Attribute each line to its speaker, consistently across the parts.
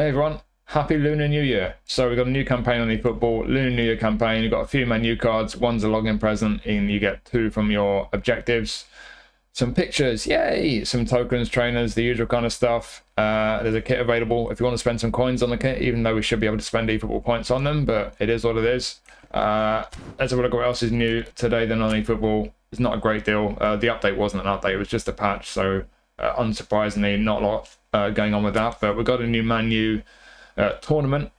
Speaker 1: Hey everyone, happy Lunar New Year. So we've got a new campaign on eFootball, Lunar New Year campaign. You've got a few menu cards, one's a login present, and you get 2 from your objectives. Some pictures, yay! Some tokens, trainers, the usual kind of stuff. There's a kit available if you want to spend some coins on the kit, even though we should be able to spend eFootball points on them, but it is what it is. Let's have a look at what else is new today then on eFootball. It's not a great deal. The update wasn't an update, it was just a patch, so unsurprisingly, not a lot going on with that, but we've got a new Man U tournament.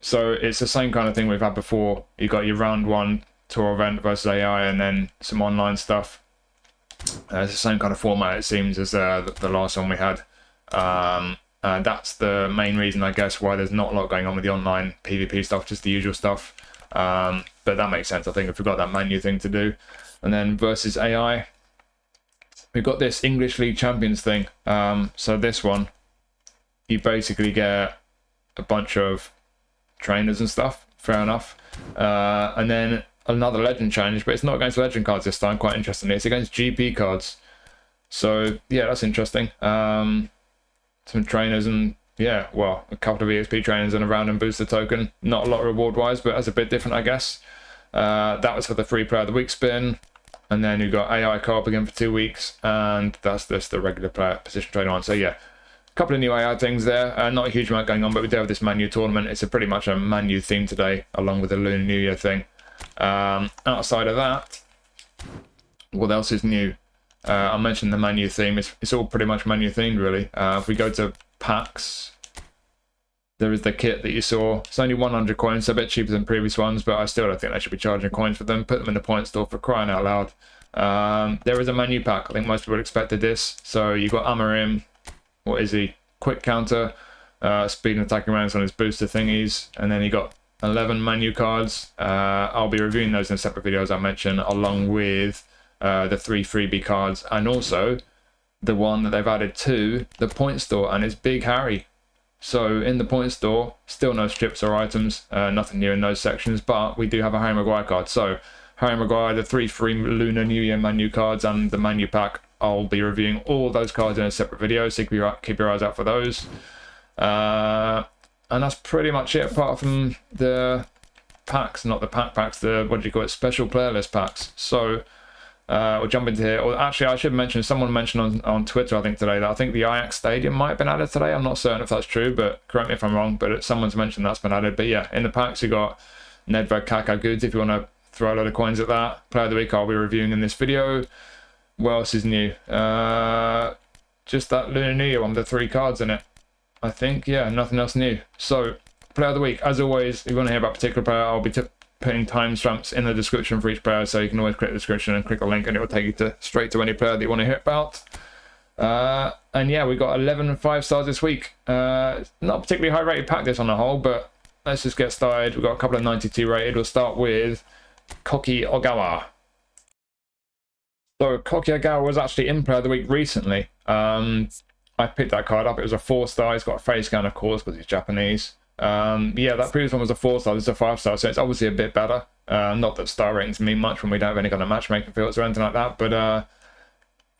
Speaker 1: So it's the same kind of thing we've had before. You've got your round 1 tour event versus AI and then some online stuff. It's the same kind of format, it seems, as the last one we had. And that's the main reason, I guess, why there's not a lot going on with the online PvP stuff, just the usual stuff. But that makes sense, I think, if we've got that menu thing to do. And then versus AI, we've got this English League Champions thing. So this one, you basically get a bunch of trainers and stuff, fair enough. And then another legend challenge, but it's not against legend cards this time, quite interestingly. It's against GP cards. So yeah, that's interesting. Some trainers and yeah, well, a couple of EXP trainers and a random booster token. Not a lot reward wise, but that's a bit different, I guess. That was for the free player of the week spin. And then you've got AI co-op again for 2 weeks, and that's just the regular player position trainer one. So yeah, a couple of new AI things there. Not a huge amount going on, but we do have this Man U tournament. It's pretty much a Man U theme today, along with the Lunar New Year thing. Outside of that, what else is new? I mentioned the Man U theme. It's all pretty much Man U themed, really. If we go to packs, there is the kit that you saw. It's only 100 coins, so a bit cheaper than previous ones, but I still don't think they should be charging coins for them. Put them in the point store for crying out loud. There is a menu pack. I think most people expected this. So you've got Amarim. What is he? Quick counter, speed and attacking rounds on his booster thingies, and then you got 11 menu cards. I'll be reviewing those in separate videos I mentioned, along with the 3 freebie cards, and also the one that they've added to the point store, and it's Big Harry. So in the point store, still no strips or items, nothing new in those sections, but we do have a Harry Maguire card. So Harry Maguire, the 3 free Lunar New Year menu cards and the menu pack, I'll be reviewing all those cards in a separate video, so keep your eyes out for those. And that's pretty much it, apart from the packs, not the packs, the, what do you call it, special player list packs. So we'll jump into here. Or actually, I should mention, someone mentioned on Twitter, I think today, that I think the Ajax Stadium might have been added today. I'm not certain if that's true, but correct me if I'm wrong, but someone's mentioned that's been added. But yeah, in the packs, you got Nedved, Kaká, Goods, if you want to throw a load of coins at that. Player of the week I'll be reviewing in this video. What else is new? Just that Lunar New Year one with the 3 cards in it, I think. Yeah, nothing else new. So, player of the week, as always, if you want to hear about a particular player, I'll be putting timestamps in the description for each player, so you can always click the description and click a link and it will take you straight to any player that you want to hear about. And yeah, we got 11 5-stars this week. Not a particularly high rated pack this on the whole, but let's just get started. We've got a couple of 92 rated. We'll start with Koki Ogawa. So Koki Ogawa was actually in player of the week recently. I picked that card up. It was a 4-star. He's got a face scan, of course, because he's Japanese. Yeah, that previous one was a 4-star. This is a 5-star, so it's obviously a bit better. Not that star ratings mean much when we don't have any kind of matchmaking fields or anything like that, but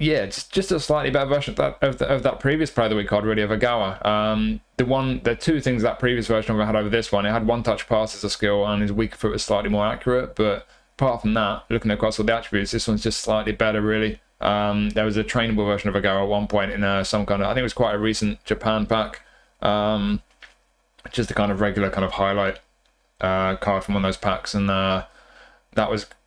Speaker 1: yeah, it's just a slightly better version of that previous player of the week card, really, of Agawa. The 2 things that previous version we had over this one, it had one-touch pass as a skill, and his weak foot was slightly more accurate, but apart from that, looking across all the attributes, this one's just slightly better, really. There was a trainable version of Agawa at one point in some kind of, I think it was quite a recent Japan pack. Just a kind of regular kind of highlight card from one of those packs, and that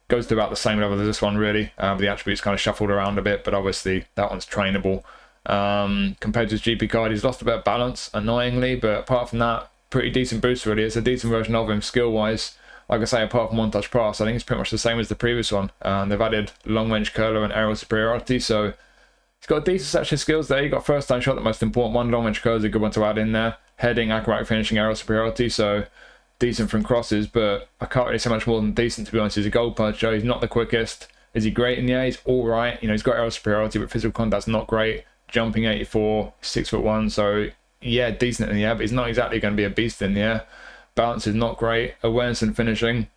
Speaker 1: goes to about the same level as this one, really. The attributes kind of shuffled around a bit, but obviously that one's trainable. Compared to his GP card, he's lost a bit of balance, annoyingly, but apart from that, pretty decent boost, really. It's a decent version of him skill-wise. Like I say, apart from one-touch pass, I think it's pretty much the same as the previous one. They've added long-range curler and aerial superiority, so he's got a decent section of skills there. You've got first-time shot, the most important one. Long-range curler is a good one to add in there. Heading, acrobatic finishing, aerial superiority, so decent from crosses, but I can't really say much more than decent, to be honest. He's a goal puncher. He's not the quickest. Is he great in the air? He's all right. You know, he's got aerial superiority, but physical contact's not great. Jumping 84, 6'1", so yeah, decent in the air, but he's not exactly going to be a beast in the air. Balance is not great. Awareness and finishing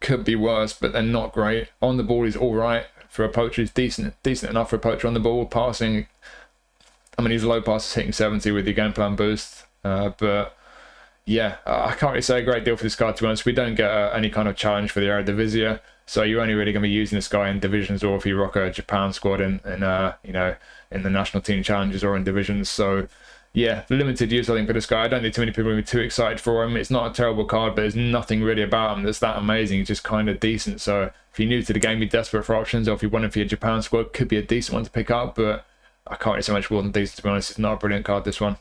Speaker 1: could be worse, but they're not great. On the ball, he's all right for a poacher. He's decent enough for a poacher on the ball. Passing, I mean, his low pass is hitting 70 with the game plan boost. But yeah, I can't really say a great deal for this card, to be honest. We don't get any kind of challenge for the Eredivisie, so you're only really going to be using this guy in divisions, or if you rock a Japan squad in you know, in the national team challenges or in divisions. So yeah, limited use I think for this guy. I don't think too many people will be too excited for him. It's not a terrible card, but there's nothing really about him that's that amazing. He's just kind of decent. So if you're new to the game, you're desperate for options, or if you want him for your Japan squad, could be a decent one to pick up, but I can't really say much more than decent, to be honest. It's not a brilliant card, this one.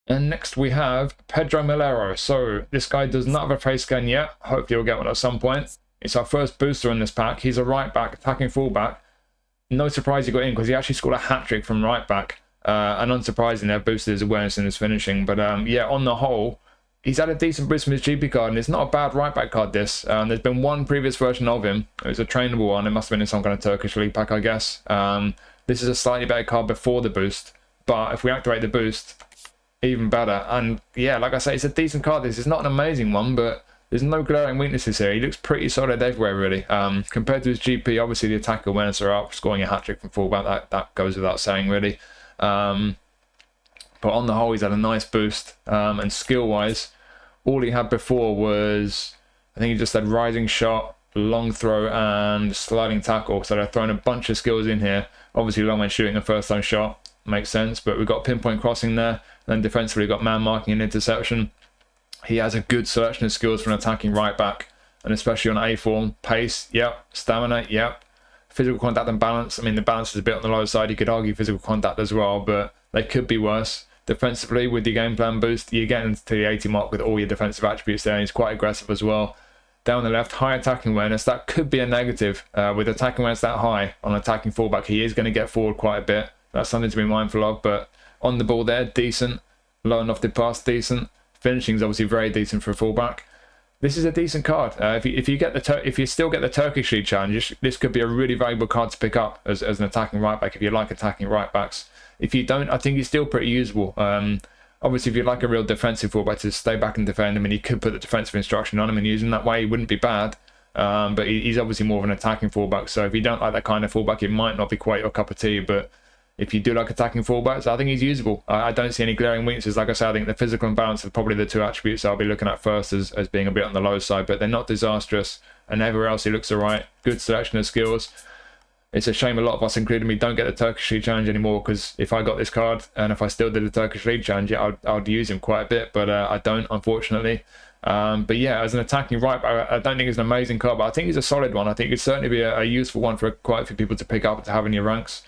Speaker 1: And next we have Pedro Malheiro. So this guy does not have a face scan yet. Hopefully we'll get one at some point. It's our first booster in this pack. He's a right back, attacking fullback. No surprise he got in, because he actually scored a hat-trick from right back. And unsurprisingly, that boosted his awareness and his finishing. But yeah, on the whole, he's had a decent boost from his GP card, and it's not a bad right back card, this. There's been one previous version of him. It was a trainable one. It must have been in some kind of Turkish league pack, I guess. This is a slightly better card before the boost. But if we activate the boost, even better. And yeah, like I say, it's a decent card. This is not an amazing one, but there's no glaring weaknesses here. He looks pretty solid everywhere, really. Compared to his GP, obviously the attack awareness are up. Scoring a hat-trick from fullback, that goes without saying, really. But on the whole, he's had a nice boost. And skill-wise, all he had before was, I think he just had rising shot, long throw, and sliding tackle. So they're throwing a bunch of skills in here. Obviously, long range shooting and first time shot makes sense, but we've got pinpoint crossing there. Then defensively, we've got man marking and interception. He has a good selection of skills for an attacking right back, and especially on A form. Pace, yep. Stamina, yep. Physical contact and balance. I mean, the balance is a bit on the lower side. You could argue physical contact as well, but they could be worse. Defensively, with your game plan boost, you're getting to the 80 mark with all your defensive attributes there, and he's quite aggressive as well. Down the left, high attacking awareness. That could be a negative. With attacking awareness that high on attacking fullback, he is going to get forward quite a bit. That's something to be mindful of, but on the ball there, decent. Low enough to pass, decent. Finishing is obviously very decent for a fullback. This is a decent card. If you still get the Turkish League challenge, this could be a really valuable card to pick up as an attacking right back if you like attacking right backs. If you don't, I think he's still pretty usable. Obviously, if you like a real defensive fullback to stay back and defend him, and you could put the defensive instruction on him and use him that way, he wouldn't be bad. But he's obviously more of an attacking fullback. So if you don't like that kind of fullback, it might not be quite your cup of tea. But if you do like attacking fullbacks, I think he's usable. I don't see any glaring weaknesses. Like I said, I think the physical and balance are probably the two attributes I'll be looking at first as being a bit on the low side, but they're not disastrous. And everywhere else, he looks all right. Good selection of skills. It's a shame a lot of us, including me, don't get the Turkish League challenge anymore, because if I got this card and if I still did the Turkish League challenge, I'd use him quite a bit, but I don't, unfortunately. But yeah, as an attacking right back, I don't think it's an amazing card, but I think he's a solid one. I think it'd certainly be a useful one for quite a few people to pick up to have in your ranks.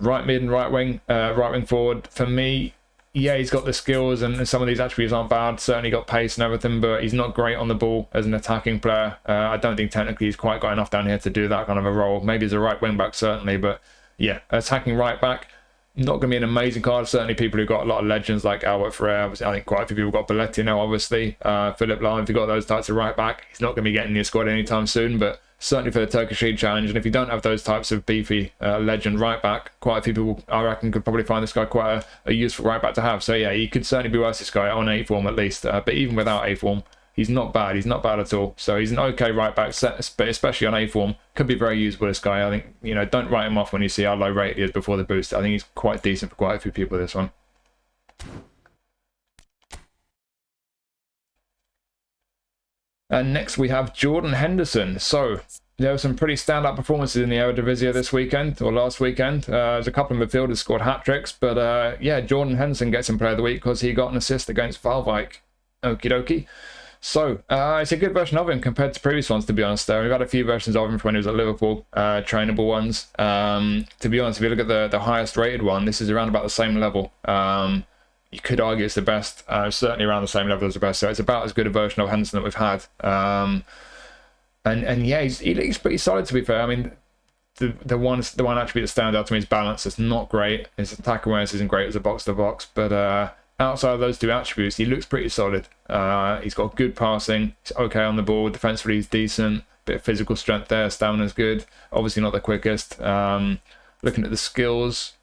Speaker 1: Right mid and right wing forward. For me, yeah, he's got the skills and some of these attributes aren't bad. Certainly got pace and everything, but he's not great on the ball as an attacking player. I don't think technically he's quite got enough down here to do that kind of a role. Maybe as a right wing back, certainly, but yeah, attacking right back, not going to be an amazing card. Certainly people who've got a lot of legends like Alper, obviously, I think quite a few people got Belletti now, obviously. Philip Lahm, if you've got those types of right back, he's not going to be getting in your squad anytime soon, but certainly for the Turkish League challenge. And if you don't have those types of beefy legend right back, quite a few people, I reckon, could probably find this guy quite a useful right back to have. So yeah, you could certainly be worth this guy on A form at least. But even without A form, he's not bad. He's not bad at all. So he's an okay right back, but especially on A form, could be very usable, this guy. I think, you know, don't write him off when you see how low rated he is before the boost. I think he's quite decent for quite a few people, this one. And next we have Jordan Henderson. So there were some pretty standout performances in the Eredivisie this weekend, or last weekend. There's a couple of midfielders scored hat-tricks, but yeah, Jordan Henderson gets him player of the week because he got an assist against Valvik. Okie dokie. So it's a good version of him compared to previous ones, to be honest. We've had a few versions of him from when he was at Liverpool, trainable ones. To be honest, if you look at the highest rated one, this is around about the same level. You could argue it's the best, certainly around the same level as the best. So it's about as good a version of Henderson that we've had. And yeah, he's pretty solid, to be fair. I mean, the one attribute that stands out to me is balance. It's not great. His attack awareness isn't great as a box to box, but outside of those two attributes, he looks pretty solid. He's got good passing. He's okay on the ball. Defensively, he's decent. Bit of physical strength there. Stamina's good. Obviously not the quickest. Looking at the skills,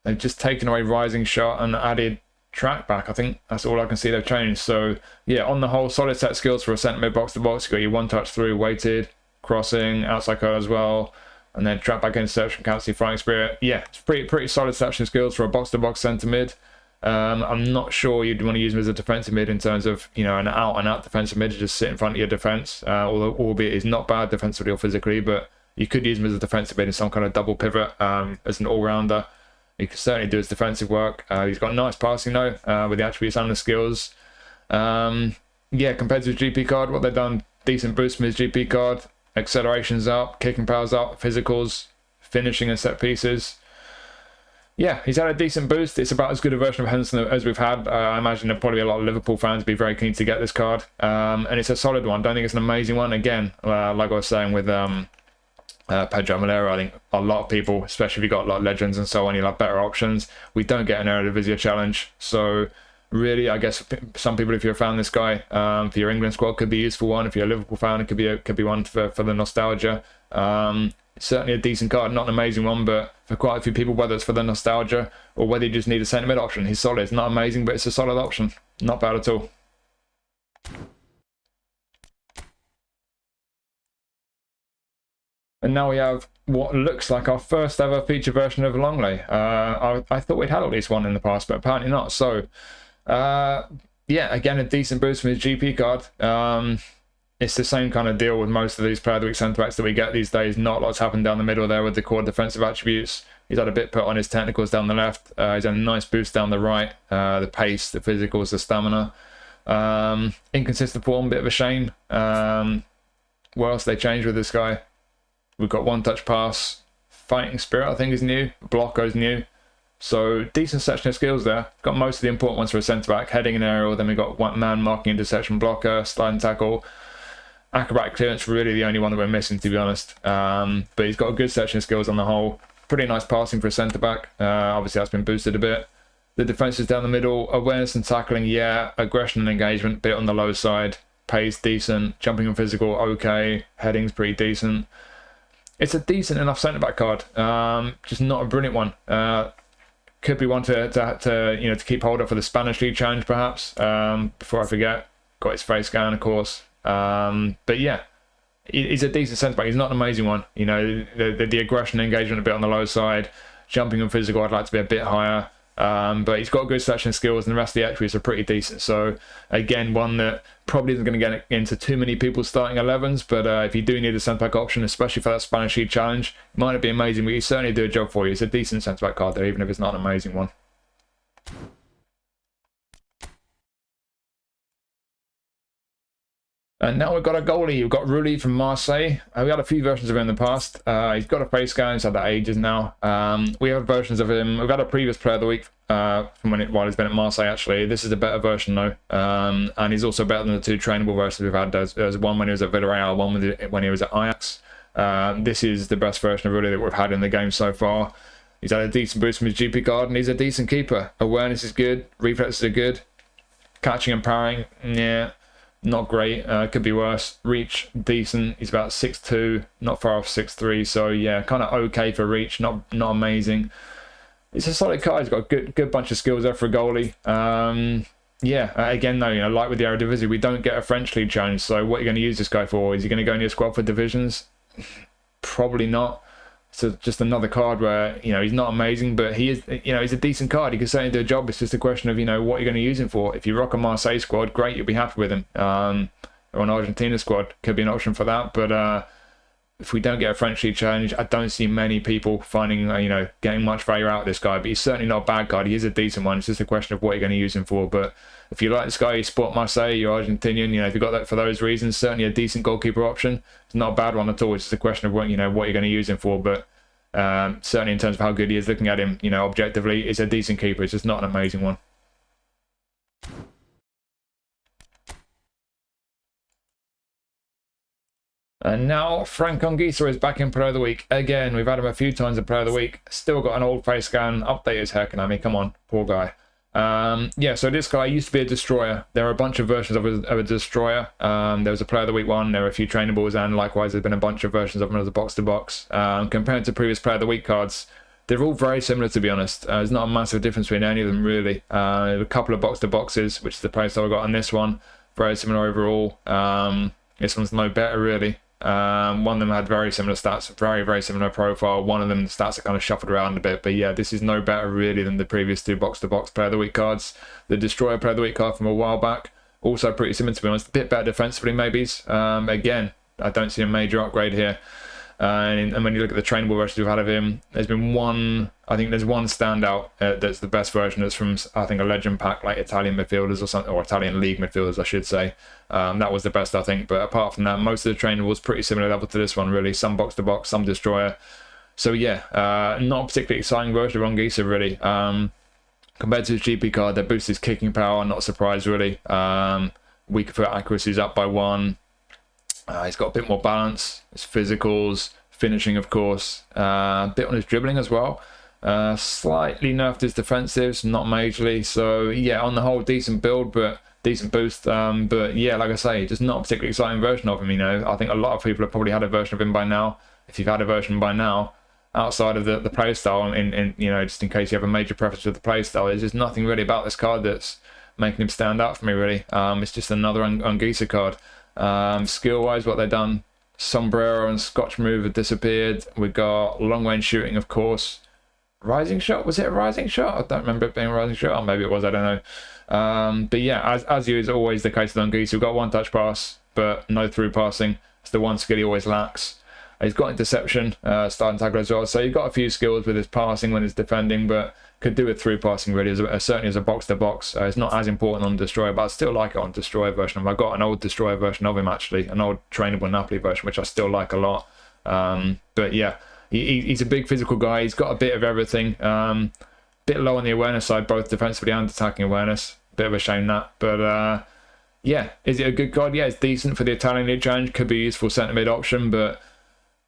Speaker 1: they've just taken away rising shot and added track back. I think that's all I can see they've changed. So yeah, on the whole, solid set skills for a centre mid box to box. You've got your one touch through, weighted, crossing, outside curl as well. and then trap back into search and capacity, fighting spirit. Yeah, it's pretty solid selection skills for a box-to-box centre mid. I'm not sure you'd want to use him as a defensive mid in terms of, you know, an out-and-out defensive mid to just sit in front of your defence, although albeit he's not bad defensively or physically, but you could use him as a defensive mid in some kind of double pivot as an all-rounder. He could certainly do his defensive work. He's got nice passing though, with the attributes and the skills. Yeah, compared to his GP card, what they've done, decent boost from his GP card. Acceleration's up, kicking power's up, physicals, finishing and set pieces. Yeah, he's had a decent boost. It's about as good a version of Henderson as we've had. I imagine there'll probably be a lot of Liverpool fans be very keen to get this card. And it's a solid one. Don't think it's an amazing one. Again, like I was saying with Pedro Malheiro, I think a lot of people, especially if you've got a lot of legends and so on, you'll have better options. We don't get an Eredivisie challenge. So really, I guess some people, if you're a fan of this guy, for your England squad, could be a useful one. If you're a Liverpool fan, it could be one for the nostalgia. Certainly a decent card, not an amazing one, but for quite a few people, whether it's for the nostalgia or whether you just need a centre mid option, he's solid. It's not amazing, but it's a solid option. Not bad at all. And now we have what looks like our first ever feature version of Longlay. I thought we'd had at least one in the past, but apparently not. So, yeah, again, a decent boost from his GP card. It's the same kind of deal with most of these player of the week centre backs that we get these days. Not lots happened down the middle there with the core defensive attributes. He's had a bit put on his technicals down the left. He's had a nice boost down the right. The pace, the physicals, the stamina. Inconsistent form, bit of a shame. What else they changed with this guy? We've got one touch pass. Fighting spirit, I think, is new. Block goes new. So decent section of skills there. Got most of the important ones for a centre back. Heading and aerial. Then we've got one man marking, interception, blocker, sliding tackle. Acrobatic clearance, really the only one that we're missing, to be honest. But he's got a good section of skills on the whole. Pretty nice passing for a centre-back. Obviously, that's been boosted a bit. The defence is down the middle. Awareness and tackling, yeah. Aggression and engagement, bit on the low side. Pace, decent. Jumping and physical, okay. Heading's pretty decent. It's a decent enough centre-back card. Just not a brilliant one. Could be one to keep hold of for the Spanish League Challenge, perhaps. Before I forget. Got his face scan, of course. But yeah, he's a decent centre back. He's not an amazing one. You know, the aggression and engagement a bit on the low side. Jumping and physical, I'd like to be a bit higher. But he's got good selection skills, and the rest of the attributes are pretty decent. So again, one that probably isn't going to get into too many people's starting 11s. But if you do need a centre back option, especially for that Spanish League Challenge, it might not be amazing, but he certainly do a job for you. It's a decent centre back card there, even if it's not an amazing one. And now we've got a goalie. We've got Rulli from Marseille. We had a few versions of him in the past. He's got a face scan. He's had that ages now. We have versions of him. We've had a previous player of the week from while he's been at Marseille, actually. This is a better version, though. And he's also better than the two trainable versions we've had. There's one when he was at Villarreal, one when he was at Ajax. This is the best version of Rulli that we've had in the game so far. He's had a decent boost from his GP card, and he's a decent keeper. Awareness is good. Reflexes are good. Catching and powering, yeah. Not great, could be worse. Reach, decent. He's about 6'2", not far off 6'3", so yeah, kind of okay for reach, not amazing. It's a solid card. He's got a good bunch of skills there for a goalie. Yeah, again though, you know, like with the Eredivisie, we don't get a French League challenge, so what are you going to use this guy for? Is he going to go in your squad for divisions? Probably not. So just another card where, you know, he's not amazing, but he is, you know, he's a decent card. He can certainly do a job. It's just a question of, you know, what you're going to use him for. If you rock a Marseille squad, great, you'll be happy with him. Or an Argentina squad could be an option for that. But if we don't get a French League challenge, I don't see many people finding, you know, getting much value out of this guy. But he's certainly not a bad card. He is a decent one. It's just a question of what you're going to use him for. But if you like this guy, you support Marseille, you're Argentinian, you know, if you've got that for those reasons, certainly a decent goalkeeper option. It's not a bad one at all. It's just a question of what, you know, what you're going to use him for. But certainly in terms of how good he is, looking at him, you know, objectively, it's a decent keeper. It's just not an amazing one. And now Frank Anguissa is back in Player of the Week. Again, we've had him a few times in Player of the Week. Still got an old face scan. Update his hair, Konami. Come on, poor guy. Yeah, so this guy used to be a destroyer. There are a bunch of versions of a destroyer. There was a Player of the Week one. There were a few trainables, and likewise there's been a bunch of versions of him as a box-to-box. Compared to previous Player of the Week cards, they're all very similar, to be honest. There's not a massive difference between any of them, really. A couple of box-to-boxes, which is the playstyle I got on this one. Very similar overall. This one's no better, really. One of them had very similar stats, very similar profile. One of them, the stats are kind of shuffled around a bit. But yeah, this is no better really than the previous 2 box-to-box Player of the Week cards. The Destroyer Player of the Week card from a while back, also pretty similar, to be honest. A bit better defensively, maybe. Again, I don't see a major upgrade here. And when you look at the trainable versions we've had of him, there's been one, I think there's one standout that's the best version. That's from, I think, a legend pack, like Italian midfielders or something, or Italian league midfielders, I should say. That was the best, I think. But apart from that, most of the trainable was pretty similar level to this one, really. Some box-to-box, some Destroyer. So yeah, not a particularly exciting version of Anguissa, really. Compared to his GP card, that boosts his kicking power, not surprised, really. Weaker foot accuracy is up by 1. He's got a bit more balance, his physicals, finishing, of course, a bit on his dribbling as well. Slightly nerfed his defensives, not majorly. So yeah, on the whole, decent build, but decent boost. But yeah, like I say, just not a particularly exciting version of him. You know, I think a lot of people have probably had a version of him by now. If you've had a version by now, outside of the play style, in you know, just in case you have a major preference for the play style, there's just nothing really about this card that's making him stand out for me, really. It's just another Anguissa card. Skill wise, what they've done, sombrero and Scotch move have disappeared. We got long range shooting, of course. Rising shot, was it a rising shot? I don't remember it being a rising shot, or maybe it was, I don't know. But yeah, as is always the case with Anguissa, we've got 1 touch pass but no through passing. It's the one skill he always lacks. He's got interception, starting tackle as well, so you've got a few skills with his passing when he's defending, but could do with through passing, really, certainly as a box-to-box. It's not as important on Destroyer, but I still like it on Destroyer version of him. I've got an old Destroyer version of him, actually, an old trainable Napoli version, which I still like a lot. But yeah, he's a big physical guy. He's got a bit of everything. Bit low on the awareness side, both defensively and attacking awareness. Bit of a shame that, but yeah, is it a good card? Yeah, it's decent for the Italian League Challenge. Could be a useful centre-mid option, but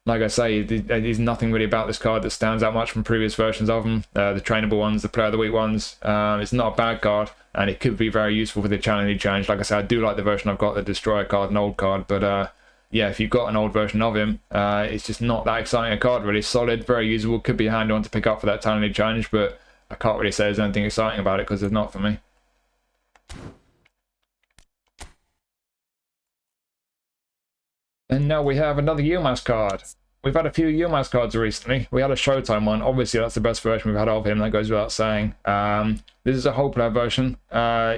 Speaker 1: like I say, there's nothing really about this card that stands out much from previous versions of them. The trainable ones, the Player of the Week ones. It's not a bad card, and it could be very useful for the Challenge League Challenge. Like I said, I do like the version I've got, the Destroyer card, an old card, but yeah, if you've got an old version of him, it's just not that exciting a card, really. Solid, very usable, could be a handy one to pick up for that Challenge League Challenge, but I can't really say there's anything exciting about it because there's not for me. And now we have another Yılmaz card. We've had a few Yılmaz cards recently. We had a Showtime one. Obviously, that's the best version we've had of him. That goes without saying. This is a whole player version.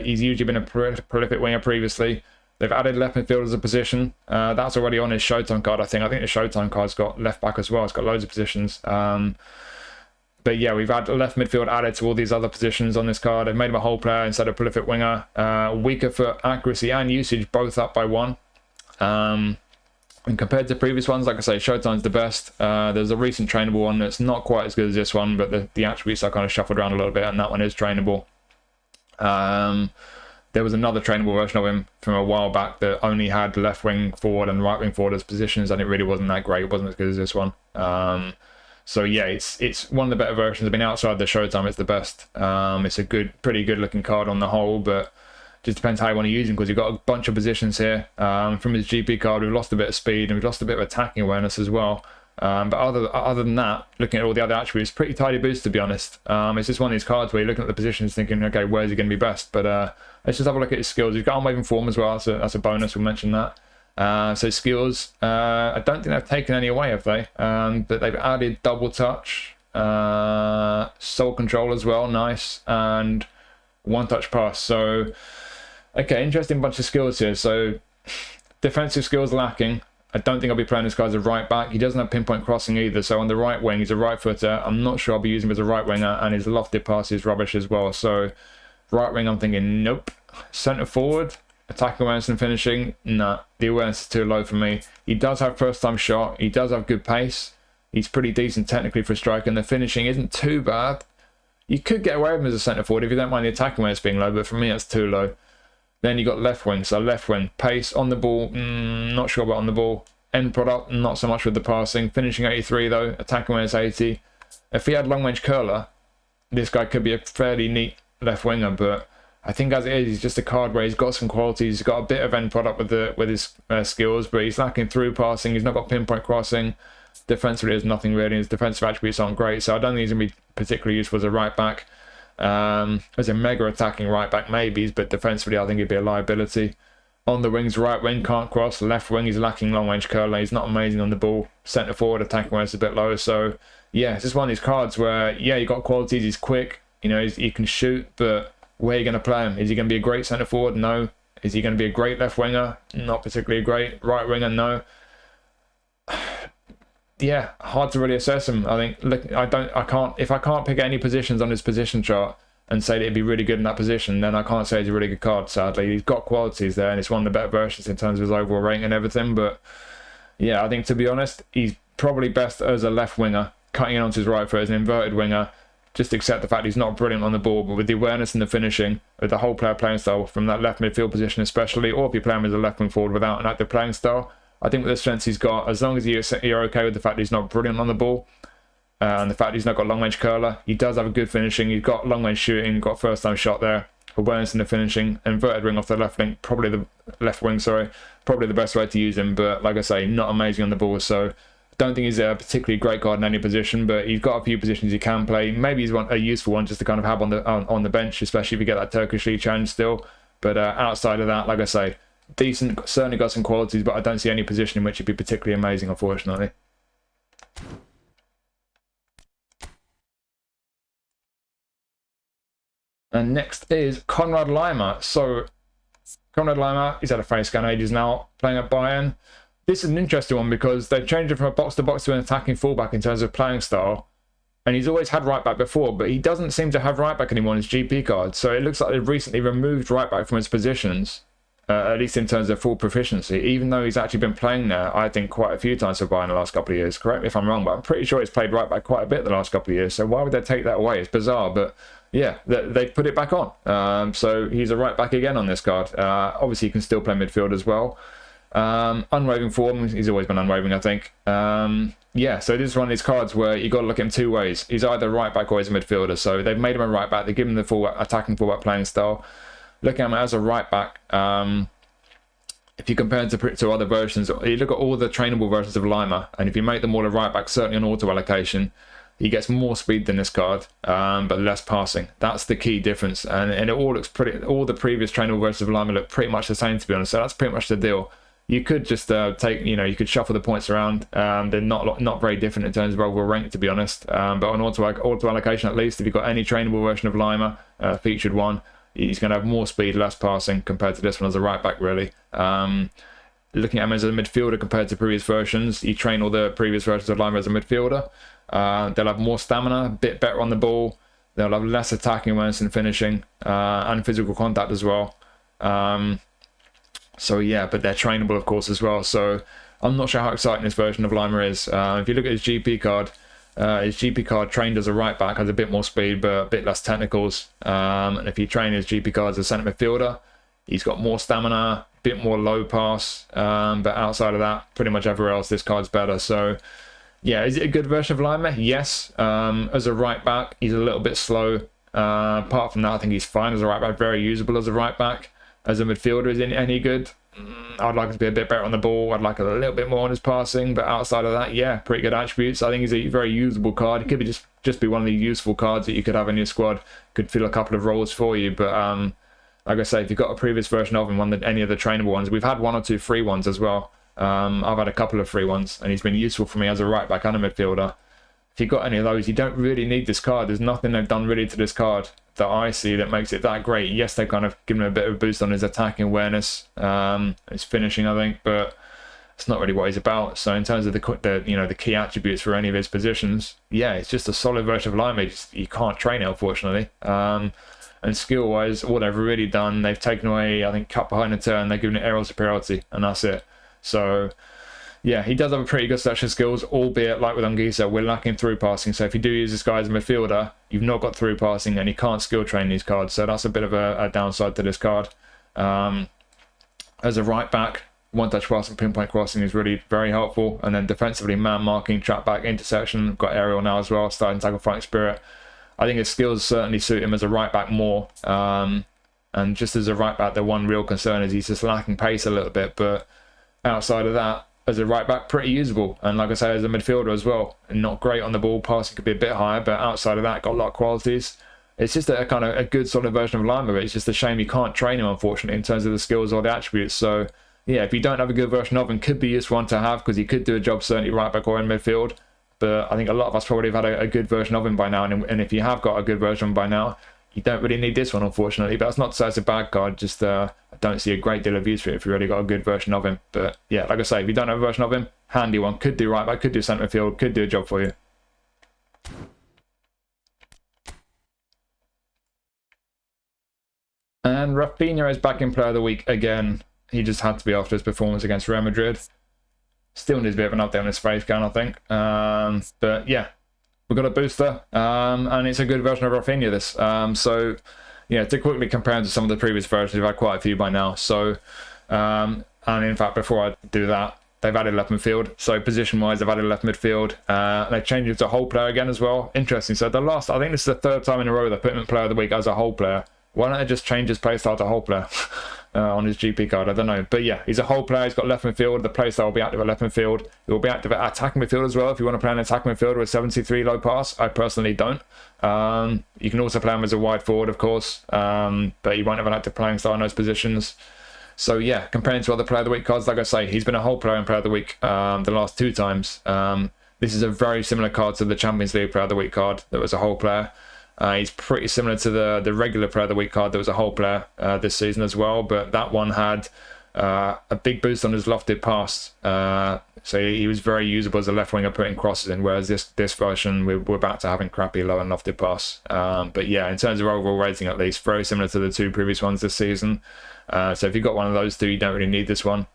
Speaker 1: He's usually been a prolific winger previously. They've added left midfield as a position. That's already on his Showtime card, I think. I think the Showtime card's got left back as well. It's got loads of positions. But yeah, we've had left midfield added to all these other positions on this card. They've made him a whole player instead of prolific winger. Weaker for accuracy and usage, both up by 1. And compared to previous ones, like I say, Showtime's the best. There's a recent trainable one that's not quite as good as this one, but the attributes are kind of shuffled around a little bit, and that one is trainable. There was another trainable version of him from a while back that only had left wing forward and right wing forward as positions, and it really wasn't that great. It wasn't as good as this one. So yeah, it's one of the better versions. I mean, outside the Showtime, it's the best. It's a pretty good looking card on the whole, but just depends how you want to use him, because you've got a bunch of positions here. From his GP card, we've lost a bit of speed and we've lost a bit of attacking awareness as well. But other than that, looking at all the other attributes, pretty tidy boost, to be honest. It's just one of these cards where you're looking at the positions thinking, okay, where's he going to be best? But let's just have a look at his skills. He's got unwavering form as well, so that's a bonus, we'll mention that. So skills, I don't think they've taken any away, have they? But they've added double touch, soul control as well, nice, and one touch pass. So okay, interesting bunch of skills here. So defensive skills lacking. I don't think I'll be playing this guy as a right back. He doesn't have pinpoint crossing either. So on the right wing, he's a right footer. I'm not sure I'll be using him as a right winger, and his lofted pass is rubbish as well. So right wing, I'm thinking nope. Centre forward, attacking awareness and finishing, nah, the awareness is too low for me. He does have first time shot. He does have good pace. He's pretty decent technically for a striker, and the finishing isn't too bad. You could get away with him as a centre forward if you don't mind the attacking awareness being low, but for me, that's too low. Then you got left wing, so left wing, pace on the ball, not sure about on the ball. End product, not so much with the passing. Finishing 83 though, attacking awareness 80. If he had long range curler, this guy could be a fairly neat left winger, but I think as it is, he's just a card where he's got some qualities. He's got a bit of end product with his skills, but he's lacking through passing. He's not got pinpoint crossing. Defensively, there's nothing really. His defensive attributes aren't great, so I don't think he's going to be particularly useful as a right back. As a mega attacking right back, maybe, but defensively, I think he'd be a liability. On the wings, right wing, can't cross. Left wing, he's lacking long range curler. He's not amazing on the ball. Centre forward, attacking when it's a bit low. So, yeah, it's just one of these cards where, yeah, you got qualities. He's quick. You know, he can shoot, but where are you going to play him? Is he going to be a great centre forward? No. Is he going to be a great left winger? Not particularly great. Right winger? No. Yeah, hard to really assess him. I think, look, if I can't pick any positions on his position chart and say that he'd be really good in that position, then I can't say he's a really good card, sadly. He's got qualities there, and it's one of the better versions in terms of his overall rating and everything, but yeah, I think, to be honest, he's probably best as a left winger, cutting in onto his right foot as an inverted winger. Just accept the fact he's not brilliant on the ball, but with the awareness and the finishing of the whole player playing style, from that left midfield position especially, or if you play him as a left wing forward without an active playing style, I think with the strengths he's got, as long as you're okay with the fact he's not brilliant on the ball, and the fact he's not got long range curler, he does have a good finishing, he's got long range shooting, got first time shot there, awareness in the finishing, inverted ring off the left wing, probably the best way to use him, but like I say, not amazing on the ball, so don't think he's a particularly great card in any position, but he's got a few positions he can play. Maybe he's a useful one just to kind of have on the bench, especially if you get that Turkish League challenge still, but outside of that, like I say, decent, certainly got some qualities, but I don't see any position in which he'd be particularly amazing, unfortunately. And next is Konrad Laimer. So, Konrad Laimer, he's had a face scan ages now, playing at Bayern. This is an interesting one because they've changed him from a box-to-box to an attacking fullback in terms of playing style. And he's always had right-back before, but he doesn't seem to have right-back anymore on his GP card. So it looks like they've recently removed right-back from his positions, at least in terms of full proficiency, even though he's actually been playing there, I think, quite a few times for Bayern in the last couple of years. Correct me if I'm wrong, but I'm pretty sure he's played right-back quite a bit the last couple of years. So why would they take that away? It's bizarre, but yeah, they put it back on. So he's a right-back again on this card. Obviously, he can still play midfield as well. Unwavering form, he's always been unwavering, I think. Yeah, so this is one of these cards where you got to look at him two ways. He's either right back or he's a midfielder. So they've made him a right back. They give him the full attacking fullback playing style. Looking at him as a right back, if you compare him to other versions, you look at all the trainable versions of Laimer, and if you make them all a right back, certainly on auto allocation, he gets more speed than this card, but less passing. That's the key difference, and it all looks pretty. All the previous trainable versions of Laimer look pretty much the same, to be honest. So that's pretty much the deal. You could just you could shuffle the points around. They're not very different in terms of overall rank, to be honest. But on auto allocation, at least, if you've got any trainable version of Laimer, featured one, he's going to have more speed, less passing compared to this one as a right back, really. Looking at him as a midfielder compared to previous versions, you train all the previous versions of Laimer as a midfielder. They'll have more stamina, a bit better on the ball. They'll have less attacking awareness and finishing, and physical contact as well. So yeah, but they're trainable, of course, as well. So I'm not sure how exciting this version of Laimer is. If you look at his GP card trained as a right back, has a bit more speed, but a bit less technicals. And if you train his GP card as a centre midfielder, he's got more stamina, a bit more low pass. But outside of that, pretty much everywhere else, this card's better. So yeah, is it a good version of Laimer? Yes. As a right back, he's a little bit slow. Apart from that, I think he's fine as a right back, very usable as a right back. As a midfielder, is he any good? I'd like him to be a bit better on the ball. I'd like a little bit more on his passing, but outside of that, yeah, pretty good attributes. I think he's a very usable card. He could be just be one of the useful cards that you could have in your squad. Could fill a couple of roles for you, but like I say, if you've got a previous version of him, any of the trainable ones, we've had one or two free ones as well. I've had a couple of free ones, and he's been useful for me as a right back and a midfielder. If you've got any of those, you don't really need this card. There's nothing they've done really to this card that I see that makes it that great. Yes, they've kind of given him a bit of a boost on his attacking awareness, his finishing, I think, but it's not really what he's about. So in terms of the key attributes for any of his positions, yeah, it's just a solid version of Laimer. You can't train it, unfortunately. And skill-wise, all they've really done, they've taken away, I think, cut behind the turn, they've given it aerial superiority, and that's it. So yeah, he does have a pretty good selection of skills, albeit, like with Anguissa, we're lacking through passing. So if you do use this guy as a midfielder, you've not got through passing, and he can't skill train these cards. So that's a bit of a downside to this card. As a right back, one-touch passing, pinpoint crossing is really very helpful. And then defensively, man marking, trap back, intersection, got aerial now as well, starting tackle, fighting spirit. I think his skills certainly suit him as a right back more. And just as a right back, the one real concern is he's just lacking pace a little bit. But outside of that, as a right back, pretty usable, and like I say, as a midfielder as well, and not great on the ball. Passing could be a bit higher, but outside of that, got a lot of qualities. It's just a kind of a good solid version of Laimer. It's just a shame you can't train him, unfortunately, in terms of the skills or the attributes. So yeah, if you don't have a good version of him, could be a useful one to have, because he could do a job certainly right back or in midfield. But I think a lot of us probably have had a good version of him by now, and if you have got a good version by now, you don't really need this one, unfortunately. But that's not to say it's a bad card, just I don't see a great deal of use for it if you really got a good version of him. But yeah, like I say, if you don't have a version of him, handy one. Could do right back, could do centre field, could do a job for you. And Raphinha is back in Player of the Week again. He just had to be after his performance against Real Madrid. Still needs a bit of an update on his face count, I think. But yeah, we've got a booster, and it's a good version of Raphinha, this. So yeah, to quickly compare him to some of the previous versions, we've had quite a few by now. So, and in fact, before I do that, they've added left midfield. So position-wise, they've added left midfield. They've changed it to whole player again as well. Interesting. So I think this is the third time in a row they put him in Player of the Week as a whole player. Why don't they just change his playstyle to whole player on his GP card? I don't know. But yeah, he's a whole player. He's got left midfield. The playstyle will be active at left midfield. He will be active at attacking midfield as well if you want to play an attacking midfield with 73 low pass. I personally don't. You can also play him as a wide forward, of course. But you won't have an active playing style in those positions. So yeah, comparing to other Player of the Week cards, like I say, he's been a whole player in Player of the Week the last 2 times. This is a very similar card to the Champions League Player of the Week card that was a whole player. He's pretty similar to the regular Player of the Week card that was a whole player this season as well, but that one had a big boost on his lofted pass. So he was very usable as a left winger putting crosses in, whereas this version we're back to having crappy low and lofted pass. But yeah, in terms of overall rating at least, very similar to the 2 previous ones this season. So if you've got one of those 2, you don't really need this one.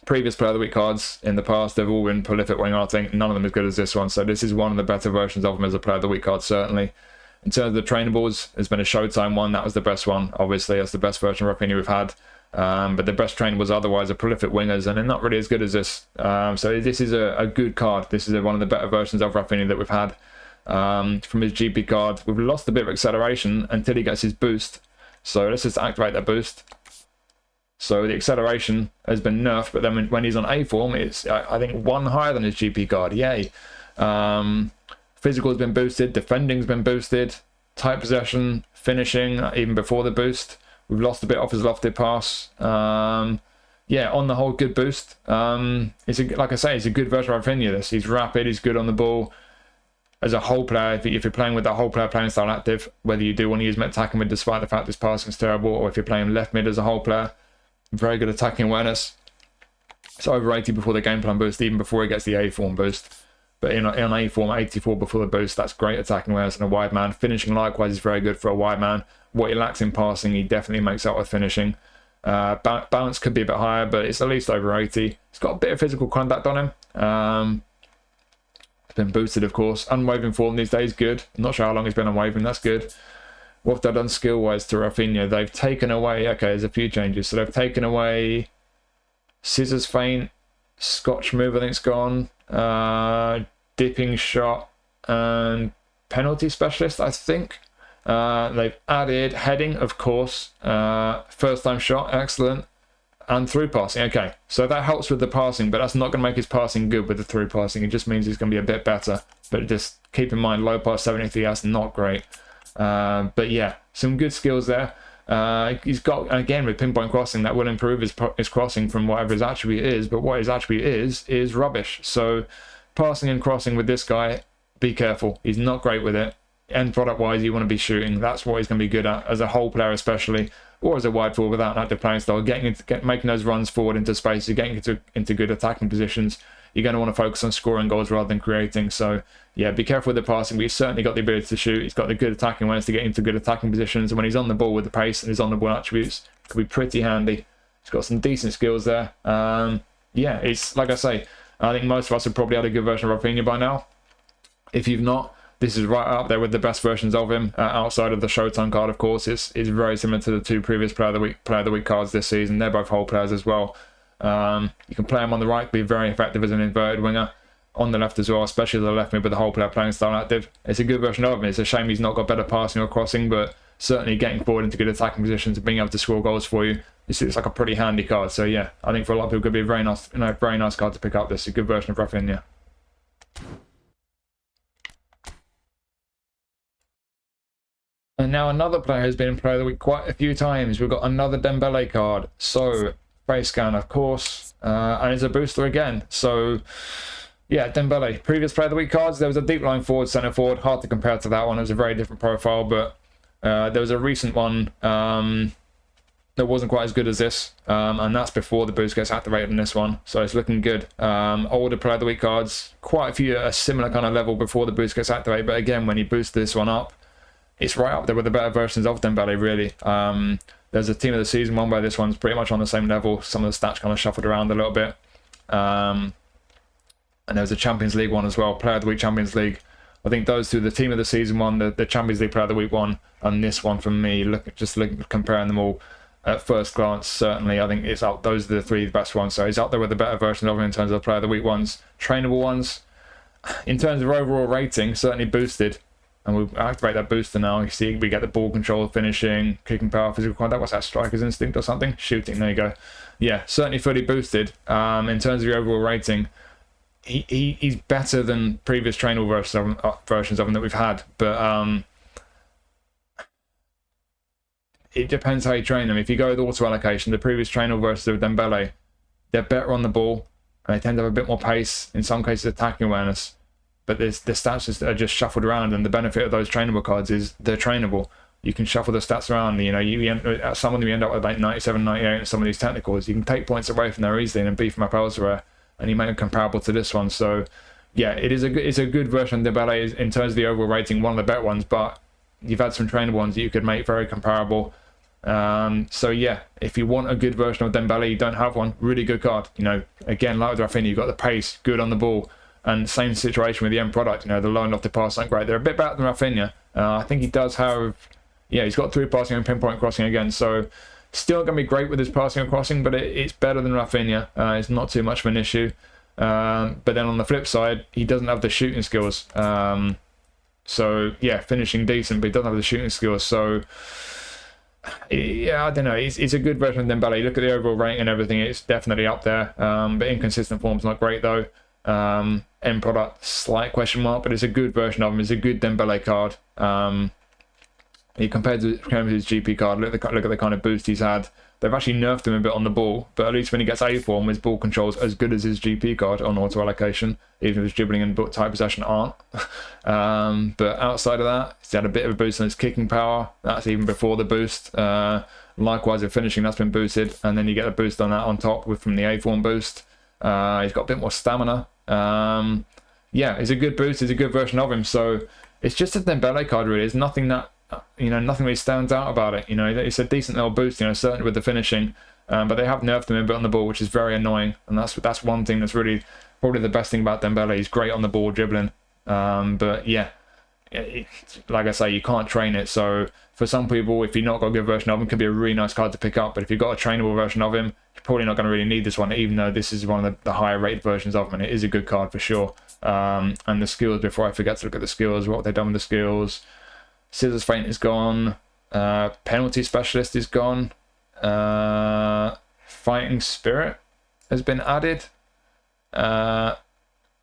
Speaker 1: Previous Player of the Week cards in the past, they've all been prolific winger. I think none of them as good as this one. So this is one of the better versions of him as a Player of the Week card, certainly. In terms of the trainables, there's been a Showtime one. That was the best one. Obviously, that's the best version of Raphinha we've had. But the best trainables otherwise are prolific wingers, and they're not really as good as this. So this is a good card. This is one of the better versions of Raphinha that we've had. From his GP card, we've lost a bit of acceleration until he gets his boost. So let's just activate that boost. So the acceleration has been nerfed, but then when he's on A form, it's I think 1 higher than his GP card. Yay! Physical has been boosted, defending's been boosted, tight possession, finishing even before the boost. We've lost a bit off his lofted pass. Yeah, on the whole, good boost. Like I say, it's a good version of Raphinha. This he's rapid, he's good on the ball. As a whole player, if you're playing with that whole player playing style active, whether you do want to use him attacking mid despite the fact his passing is terrible, or if you're playing left mid as a whole player. Very good attacking awareness. It's over 80 before the game plan boost, even before he gets the A form boost. But in A form, 84 before the boost, that's great attacking awareness and a wide man. Finishing likewise is very good for a wide man. What he lacks in passing, he definitely makes up with finishing. Balance could be a bit higher, but it's at least over 80. He's got a bit of physical contact on him. It's been boosted, of course. Unwavering form these days, good. I'm not sure how long he's been unwavering, that's good. What have they done skill-wise to Raphinha? They've taken away... Okay, there's a few changes. So they've taken away scissors feint, Scotch move, I think it's gone, dipping shot, and penalty specialist, I think. They've added heading, of course, first-time shot, excellent, and through passing. Okay, so that helps with the passing, but that's not going to make his passing good with the through passing. It just means he's going to be a bit better. But just keep in mind, low pass 73, that's not great. But yeah, some good skills there. He's got, again, with pinpoint crossing, that will improve his crossing from whatever his attribute is, but what his attribute is rubbish. So passing and crossing with this guy, be careful. He's not great with it. End product wise, you want to be shooting. That's what he's going to be good at, as a whole player especially, or as a wide forward without an active playing style. Making those runs forward into space, getting into good attacking positions. You're going to want to focus on scoring goals rather than creating. So yeah, be careful with the passing, but he's certainly got the ability to shoot. He's got the good attacking awareness to get into good attacking positions, and when he's on the ball with the pace and his on the ball attributes, it could be pretty handy. He's got some decent skills there. Yeah, it's like I say, I think most of us have probably had a good version of Raphinha by now. If you've not, this is right up there with the best versions of him, outside of the Showtime card, of course. It's very similar to the 2 previous Player of the Week cards this season. They're both whole players as well. You can play him on the right, be very effective as an inverted winger. On the left as well, especially the left mid with the whole player playing style active. It's a good version of him. It's a shame he's not got better passing or crossing, but certainly getting forward into good attacking positions and being able to score goals for you, it's like a pretty handy card. So yeah, I think for a lot of people it could be a very nice card to pick up. This is a good version of Raphinha. And now another player has been in Player of the Week quite a few times. We've got another Dembele card. So, face scan, of course. And it's a booster again. So, yeah, Dembele. Previous Player of the Week cards, there was a deep line forward, centre forward. Hard to compare to that one. It was a very different profile. But there was a recent one that wasn't quite as good as this. And that's before the boost gets activated in this one. So it's looking good. Older Player of the Week cards, quite a few at a similar kind of level before the boost gets activated. But again, when you boost this one up, it's right up there with the better versions of Dembele, really. There's a Team of the Season one where this one's pretty much on the same level. Some of the stats kind of shuffled around a little bit. And there's a Champions League one as well, Player of the Week Champions League. I think those two, the Team of the Season one, the Champions League Player of the Week one, and this one from me, comparing them all at first glance, certainly, I think it's up. Those are the three best ones. So he's up there with the better version of him in terms of Player of the Week ones. Trainable ones, in terms of overall rating, certainly boosted. And we'll activate that booster now. You see, we get the ball control, finishing, kicking power, physical contact. What's that, striker's instinct or something? Shooting, there you go. Yeah, certainly fully boosted. In terms of your overall rating, he's better than previous trainable versions of him that we've had. But it depends how you train them. If you go with auto allocation, the previous trainable versions of Dembele, they're better on the ball. And they tend to have a bit more pace, in some cases attacking awareness. But the stats are just shuffled around, and the benefit of those trainable cards is they're trainable. You can shuffle the stats around. You know, some of them you end up with like 97, 98, and some of these technicals. You can take points away from there easily and beef them up elsewhere, and you make them comparable to this one. So, yeah, it's a good version of Dembele in terms of the overall rating, one of the better ones. But you've had some trainable ones that you could make very comparable. So yeah, if you want a good version of Dembele, you don't have one, really good card. You know, again, like with Raphinha, you've got the pace, good on the ball. And same situation with the end product, you know, the low and off the pass aren't great. They're a bit better than Raphinha. I think he does have, yeah, he's got through passing and pinpoint crossing again. So still going to be great with his passing and crossing, but it's better than Raphinha. It's not too much of an issue. But then on the flip side, he doesn't have the shooting skills. So yeah, finishing decent, but he doesn't have the shooting skills. So yeah, I don't know. It's a good version of Dembele. Look at the overall rating and everything. It's definitely up there. But inconsistent form's not great though. End product, slight question mark, but it's a good version of him. It's a good Dembele card. He compared to his GP card, look at the kind of boost he's had. They've actually nerfed him a bit on the ball, but at least when he gets A form, his ball control's as good as his GP card on auto allocation, even if his dribbling and tight possession aren't. But outside of that, he's had a bit of a boost on his kicking power. That's even before the boost. Likewise, with finishing, that's been boosted, and then you get a boost on that on top from the A form boost. He's got a bit more stamina. Yeah, it's a good boost. It's a good version of him. So it's just a Dembele card, really. There's nothing that, nothing really stands out about it. You know, it's a decent little boost, certainly with the finishing. But they have nerfed him a bit on the ball, which is very annoying. And that's one thing that's really probably the best thing about Dembele. He's great on the ball dribbling. But yeah, like I say, you can't train it. So for some people, if you've not got a good version of him, it could be a really nice card to pick up. But if you've got a trainable version of him, you're probably not going to really need this one, even though this is one of the higher rated versions of him, and it is a good card for sure. And the skills, before I forget to look at the skills, what they've done with the skills. Scissors Feint is gone. Penalty Specialist is gone. Fighting Spirit has been added. Hang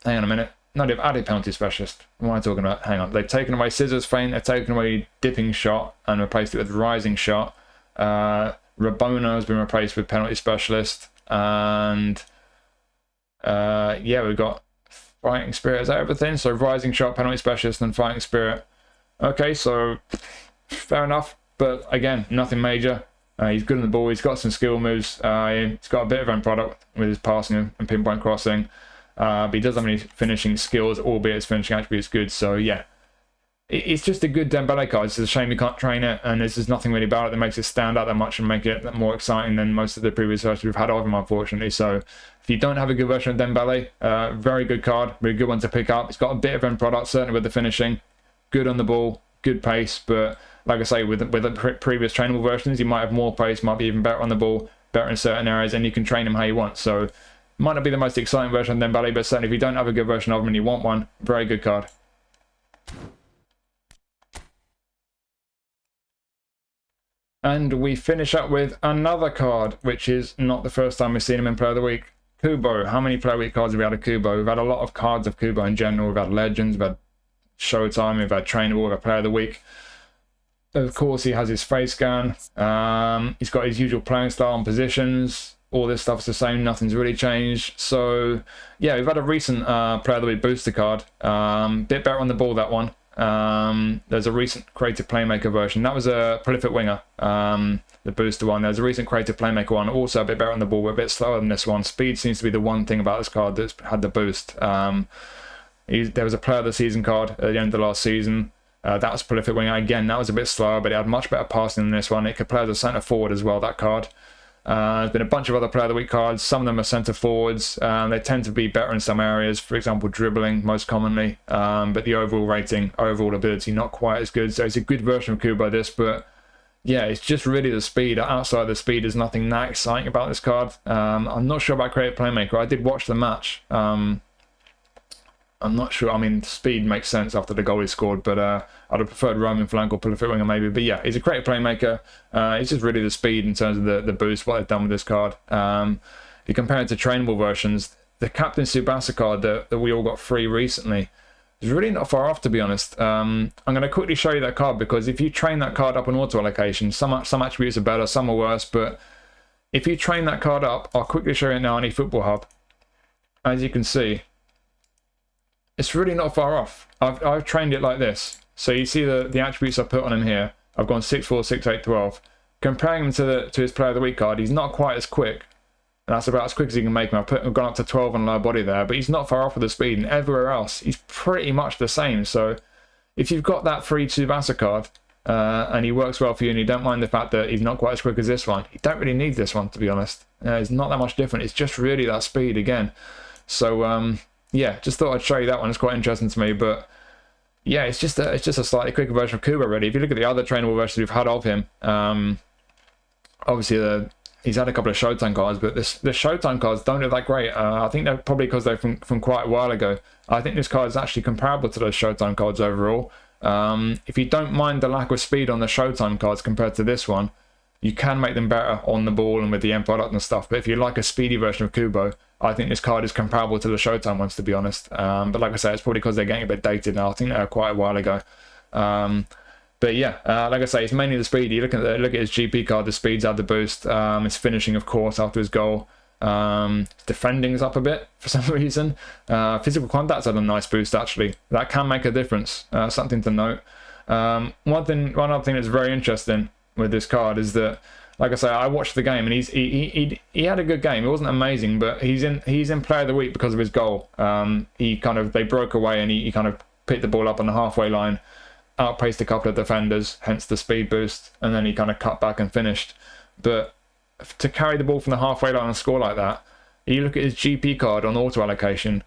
Speaker 1: on a minute. No, they've added Penalty Specialist. What am I talking about? Hang on. They've taken away Scissors Feint, they've taken away Dipping Shot and replaced it with Rising Shot. Rabona has been replaced with Penalty Specialist. And yeah, we've got Fighting Spirit. Is that everything? So Rising Shot, Penalty Specialist, and Fighting Spirit. Okay, so fair enough. But again, nothing major. He's good on the ball. He's got some skill moves. He's got a bit of end product with his passing and pinpoint crossing. But he doesn't have any finishing skills, albeit his finishing attribute is good. So yeah, it's just a good Dembele card. It's a shame you can't train it, and there's nothing really about it that makes it stand out that much and make it more exciting than most of the previous versions we've had of him, unfortunately. So if you don't have a good version of Dembele, very good card, really good one to pick up. It's got a bit of end product, certainly with the finishing, good on the ball, good pace. But like I say, with the previous trainable versions, you might have more pace, might be even better on the ball, better in certain areas, and you can train him how you want. So might not be the most exciting version of Dembele, but certainly if you don't have a good version of him and you want one, very good card. And we finish up with another card, which is not the first time we've seen him in Player of the Week. Kubo. How many Player of the Week cards have we had of Kubo? We've had a lot of cards of Kubo in general. We've had Legends, we've had Showtime, we've had Trainable, we've had Player of the Week. Of course, he has his face scan. He's got his usual playing style and positions. All this stuff's the same. Nothing's really changed. So, yeah, we've had a recent Player of the Week booster card. Bit better on the ball, that one. There's a recent creative playmaker version. That was a prolific winger, the booster one. There's a recent creative playmaker one, also a bit better on the ball, but a bit slower than this one. Speed seems to be the one thing about this card that's had the boost. There was a Player of the Season card at the end of the last season. That was prolific winger. Again, that was a bit slower, but it had much better passing than this one. It could play as a centre forward as well, that card. There's been a bunch of other Player of the Week cards. Some of them are centre forwards. They tend to be better in some areas, for example, dribbling most commonly. But the overall rating, overall ability, not quite as good. So it's a good version of Kubo, this, but yeah, it's just really the speed. Outside of the speed, there's nothing that exciting about this card. I'm not sure about Creative Playmaker. I did watch the match. I'm not sure. I mean, speed makes sense after the goal he scored, but I'd have preferred roaming flank or prolific winger maybe. But yeah, he's a creative playmaker. It's just really the speed in terms of the boost, what they've done with this card. If you compare it to trainable versions, the Captain Tsubasa card that we all got free recently is really not far off, to be honest. I'm going to quickly show you that card, because if you train that card up on auto allocation, some attributes are better, some are worse, but if you train that card up, I'll quickly show you now on eFootball Hub. As you can see, it's really not far off. I've trained it like this. So you see the attributes I put on him here. I've gone 6'4", 6'8", 12. Comparing him to his Player of the Week card, he's not quite as quick. And that's about as quick as you can make him. I've gone up to 12 on lower body there, but he's not far off with the speed. And everywhere else, he's pretty much the same. So if you've got that free Tsubasa card, and he works well for you, and you don't mind the fact that he's not quite as quick as this one, you don't really need this one, to be honest. It's not that much different. It's just really that speed again. So, yeah, just thought I'd show you that one. It's quite interesting to me, but yeah, it's just a slightly quicker version of Kubo, really. If you look at the other trainable versions we've had of him, obviously he's had a couple of Showtime cards, but the Showtime cards don't look that great. I think they're probably because they're from quite a while ago. I think this card is actually comparable to those Showtime cards overall. If you don't mind the lack of speed on the Showtime cards compared to this one, you can make them better on the ball and with the end product and stuff. But if you like a speedy version of Kubo, I think this card is comparable to the Showtime ones, to be honest. But like I say, it's probably because they're getting a bit dated now. I think they were quite a while ago. But yeah, like I say, it's mainly the speed. You look at his GP card, the speed's had the boost. His finishing, of course, after his goal. Defending's up a bit for some reason. Physical contact's had a nice boost, actually. That can make a difference. Something to note. One other thing that's very interesting with this card is that, like I say, I watched the game and he had a good game. It wasn't amazing, but he's in Player of the Week because of his goal. They broke away and he kind of picked the ball up on the halfway line, outpaced a couple of defenders, hence the speed boost, and then he kind of cut back and finished. But to carry the ball from the halfway line and score like that, you look at his GP card on auto allocation,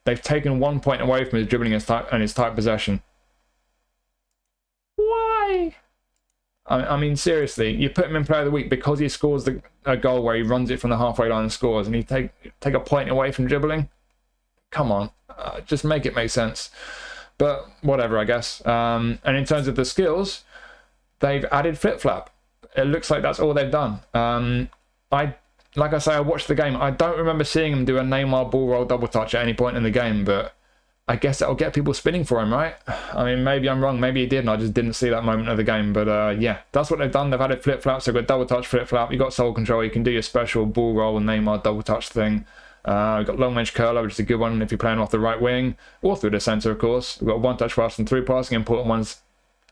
Speaker 1: they've taken 1 point away from his dribbling and his tight possession. Why? I mean, seriously, you put him in Player of the Week because he scores a goal where he runs it from the halfway line and scores, and he take a point away from dribbling? Come on, just make it make sense. But whatever, I guess. And in terms of the skills, they've added flip-flap. It looks like that's all they've done. Like I say, I watched the game. I don't remember seeing him do a Neymar ball roll double touch at any point in the game, but I guess that'll get people spinning for him, right? I mean, maybe I'm wrong. Maybe he did, and I just didn't see that moment of the game. But yeah, that's what they've done. They've added flip-flaps. They've got double touch, flip-flap. You've got soul control. You can do your special ball roll and Neymar double touch thing. We've got long range curler, which is a good one if you're playing off the right wing or through the centre, of course. We've got one touch pass and through passing, important ones,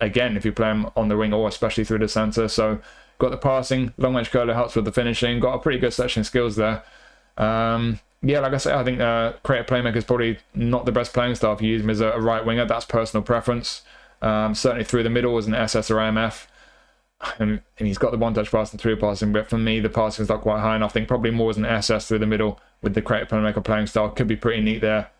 Speaker 1: again, if you play them on the wing or especially through the centre. So got the passing, long range curler helps with the finishing. Got a pretty good selection of skills there. Yeah, like I say, I think creative playmaker is probably not the best playing style if you use him as a right winger. That's personal preference. Certainly through the middle as an SS or AMF. And he's got the one touch pass and through passing, but for me, the passing is not quite high enough. I think probably more as an SS through the middle with the creative playmaker playing style could be pretty neat there.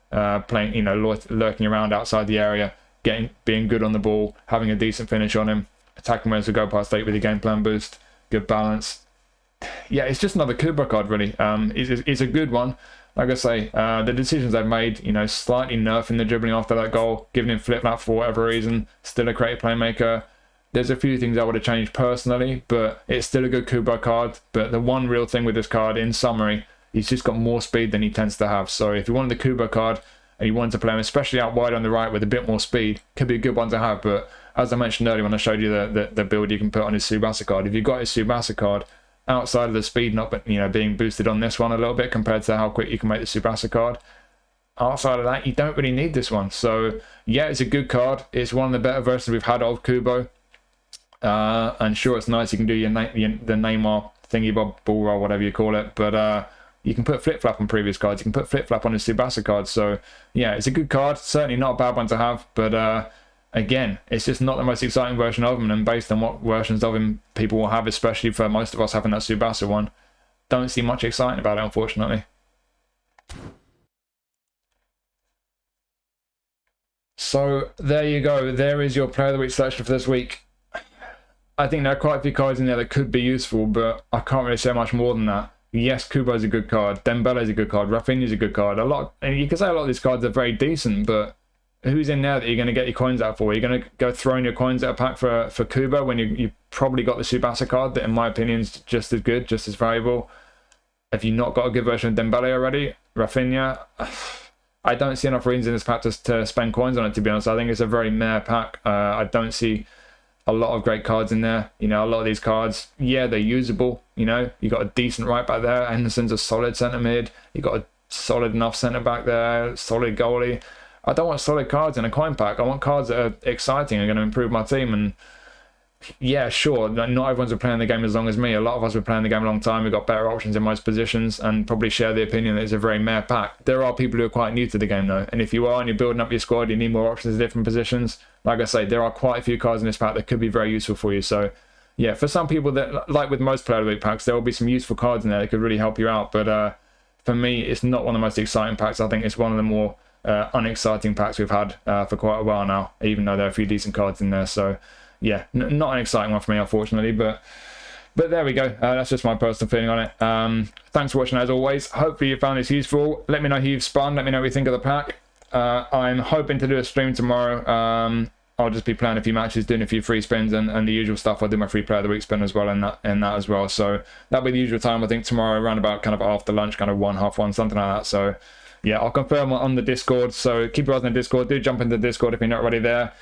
Speaker 1: Playing, lurking around outside the area, being good on the ball, having a decent finish on him, attacking when to go past 8 with your game plan boost, good balance. Yeah, it's just another Kubo card, really. It's a good one. Like I say, the decisions they've made, slightly nerfing the dribbling after that goal, giving him flip-flap for whatever reason, still a creative playmaker. There's a few things I would have changed personally, but it's still a good Kubo card. But the one real thing with this card, in summary, he's just got more speed than he tends to have. So if you wanted the Kubo card and you wanted to play him, especially out wide on the right with a bit more speed, could be a good one to have. But as I mentioned earlier when I showed you the build you can put on his Tsubasa card, if you've got his Tsubasa card, outside of the speed not being boosted on this one a little bit compared to how quick you can make the Tsubasa card, outside of that, you don't really need this one. So yeah, it's a good card. It's one of the better versions we've had of Kubo. And sure, it's nice you can do the Neymar thingy bob ball roll, whatever you call it, but you can put flip flap on previous cards. You can put flip flap on his Tsubasa card. So yeah, it's a good card. Certainly not a bad one to have, but again, it's just not the most exciting version of him, and based on what versions of him people will have, especially for most of us having that Tsubasa one, don't see much exciting about it, unfortunately. So there you go. There is your Player of the Week selection for this week. I think there are quite a few cards in there that could be useful, but I can't really say much more than that. Yes, Kubo's a good card. Dembele is a good card. Raphinha's a good card. And you can say a lot of these cards are very decent, but who's in there that you're going to get your coins out for? You're going to go throwing your coins at a pack for Kubo when you probably got the Tsubasa card that, in my opinion, is just as good, just as valuable. Have you not got a good version of Dembele already? Raphinha? I don't see enough reasons in this pack to spend coins on it, to be honest. I think it's a very meh pack. I don't see a lot of great cards in there. You know, a lot of these cards, yeah, they're usable. You know, you got a decent right back there. Henderson's a solid centre mid. You got a solid enough centre back there. Solid goalie. I don't want solid cards in a coin pack. I want cards that are exciting and going to improve my team. And yeah, sure, not everyone's been playing the game as long as me. A lot of us have been playing the game a long time. We've got better options in most positions and probably share the opinion that it's a very meh pack. There are people who are quite new to the game though. And if you are and you're building up your squad, you need more options in different positions. Like I say, there are quite a few cards in this pack that could be very useful for you. So yeah, for some people, that, like with most Player of the Week packs, there will be some useful cards in there that could really help you out. But for me, it's not one of the most exciting packs. I think it's one of the more unexciting packs we've had for quite a while now, even though there are a few decent cards in there. So yeah, not an exciting one for me, unfortunately, but there we go. That's just my personal feeling on it. Thanks for watching as always. Hopefully you found this useful. Let me know who you've spun. Let me know what you think of the pack. I'm hoping to do a stream tomorrow. I'll just be playing a few matches, doing a few free spins and the usual stuff. I'll do my free Player of the Week spin as well and that as well. So that'll be the usual time, I think, tomorrow around about kind of after lunch, kind of 1:30, something like that. So yeah, I'll confirm on the Discord. So keep your eyes on the Discord. Do jump into the Discord if you're not already there.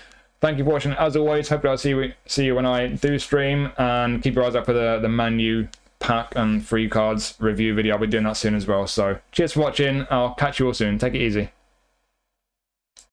Speaker 1: Thank you for watching as always. Hopefully I'll see you when I do stream, and keep your eyes out for the Man U pack and free cards review video. I'll be doing that soon as well. So cheers for watching. I'll catch you all soon. Take it easy.